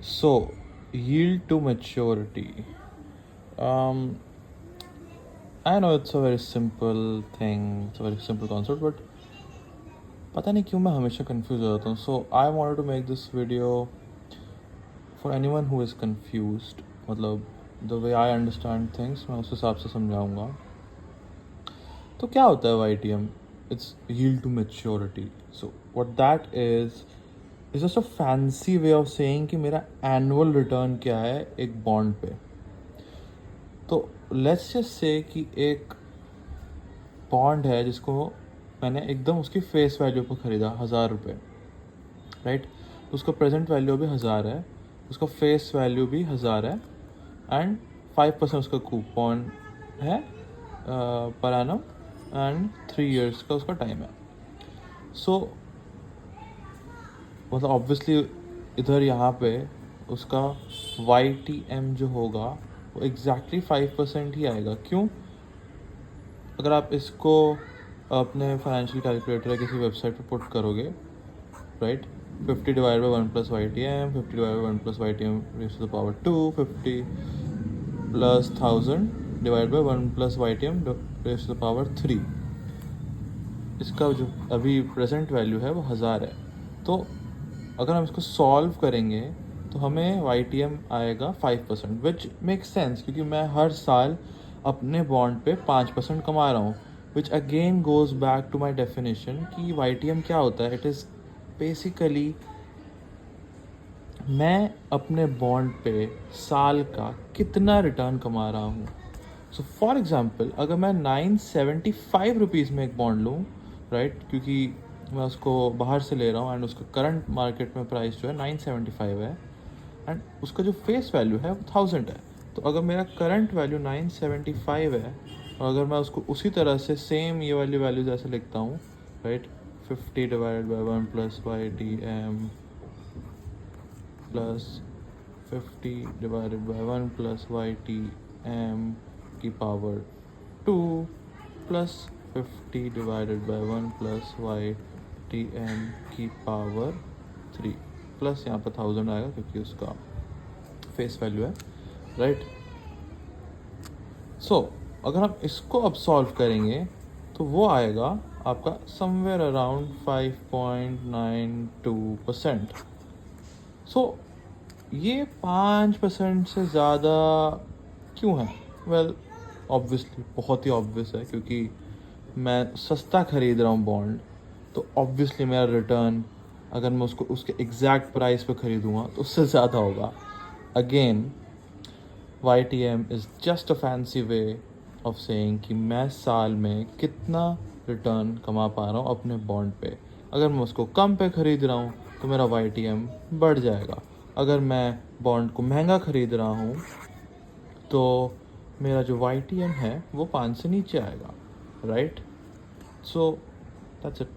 So, yield to maturity. Um, I know it's a very simple thing, it's a very simple concept, but पता नहीं क्यों मैं हमेशा confuse हो जाता हूँ. So I wanted to make this video for anyone who is confused. मतलब the way I understand things मैं उस हिसाब से समझाऊँगा. तो क्या होता है YTM? It's yield to maturity. So what that is just a fancy way of saying कि मेरा annual return क्या है एक बॉन्ड पे. तो लेट्स जस्ट से कि एक बॉन्ड है जिसको मैंने एकदम उसकी फेस वैल्यू पर ख़रीदा 1000 रुपये, राइट. तो उसका प्रेजेंट वैल्यू भी 1000 है, उसका फेस वैल्यू भी 1000 है, एंड 5% उसका कूपन है पर एनम, एंड 3 years का उसका टाइम है. सो मतलब ऑब्वियसली इधर यहाँ पे उसका YTM जो होगा वो एग्जैक्टली 5% ही आएगा. क्यों? अगर आप इसको अपने फाइनेंशियल कैलकुलेटर या किसी वेबसाइट पे पुट करोगे, right, 50 divide by 1 plus YTM, 50 divide by 1 plus YTM raise to the power 2, 50 plus 1000 divide by 1 plus YTM raise to the power 3. इसका जो अभी प्रेजेंट वैल्यू है वो 1000 है. तो अगर हम इसको सॉल्व करेंगे तो हमें YTM आएगा 5%, विच मेक सेंस क्योंकि मैं हर साल अपने बॉन्ड पे 5% कमा रहा हूँ. Which again goes back to my definition कि YTM क्या होता है. इट इज़ बेसिकली मैं अपने बॉन्ड पे साल का कितना रिटर्न कमा रहा हूँ. सो फॉर एग्ज़ाम्पल अगर मैं 975 रुपीज़ में एक बॉन्ड लूँ, राइट, क्योंकि मैं उसको बाहर से ले रहा हूँ एंड उसका करंट मार्केट में प्राइस जो है 975 है, एंड उसका जो फेस वैल्यू है वो 1000 है. तो अगर मेरा करंट वैल्यू 975 है और अगर मैं उसको उसी तरह से सेम ये वाली वैल्यूज ऐसे लिखता हूँ, right, 50 divide by 1 plus YTM plus 50 divided by 1 plus YTM की power 2 plus 50 divided by 1 plus YTM की पावर 3 प्लस यहाँ पर 1000 आएगा क्योंकि उसका फेस वैल्यू है, राइट. सो अगर हम इसको अब सॉल्व करेंगे तो वो आएगा आपका समवेयर अराउंड 5.92%. सो ये 5% से ज़्यादा क्यों है? वेल ऑब्वियसली बहुत ही ऑब्वियस है क्योंकि मैं सस्ता ख़रीद रहा हूँ बॉन्ड, तो ऑब्वियसली मेरा रिटर्न अगर मैं उसको उसके एग्जैक्ट प्राइस पे ख़रीदूँगा तो उससे ज़्यादा होगा. Again YTM is just a fancy way of saying कि मैं साल में कितना रिटर्न कमा पा रहा हूँ अपने बॉन्ड पे. अगर मैं उसको कम पे ख़रीद रहा हूँ तो मेरा YTM बढ़ जाएगा. अगर मैं बॉन्ड को महंगा ख़रीद रहा हूँ तो मेरा जो YTM है वो 5 से नीचे आएगा, राइट. So that's it.